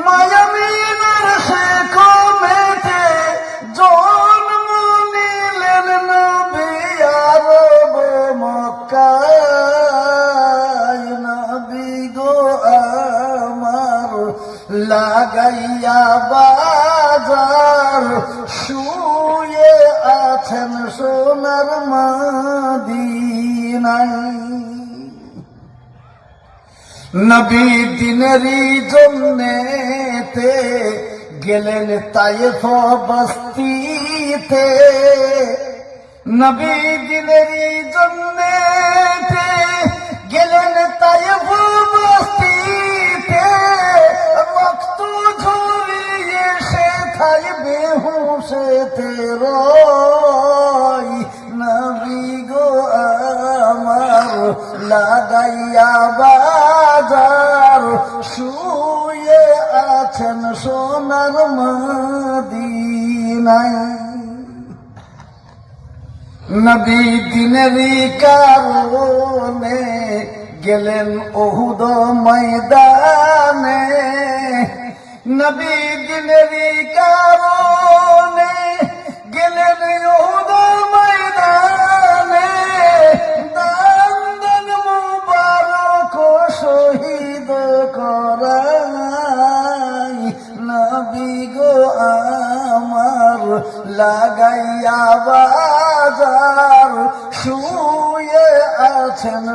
মায়ামিনের সে কমেতে জন্ম নিলেন নবী আরব মক্কায়। নবী গো আমার লাগাইয়া বাজার শুয়ে আছেন সোনার মদিনায়। নবী দিনেরই জন্যেতে গেলেন তায়েফ বস্তিতে। নবী দিনেরই জন্যেতে গেলেন তায়েফ বস্তিতে। রক্ত ঝরিয়ে সে খাই বেহুশেতে রয়। নবী গো আমার লাগাইয়া বাজার শুয়ে আছেন সোনার মদিনায়। নবী দিনেরই কারণে গেলেন উহুদ ময়দানে। নবী দিনেরই কারণে গেলেন উহুদ ময়দানে। দান মুবারক শহীদ করাই। নবী গো আমার লাগাইয়া বাজার শুয়ে আছেন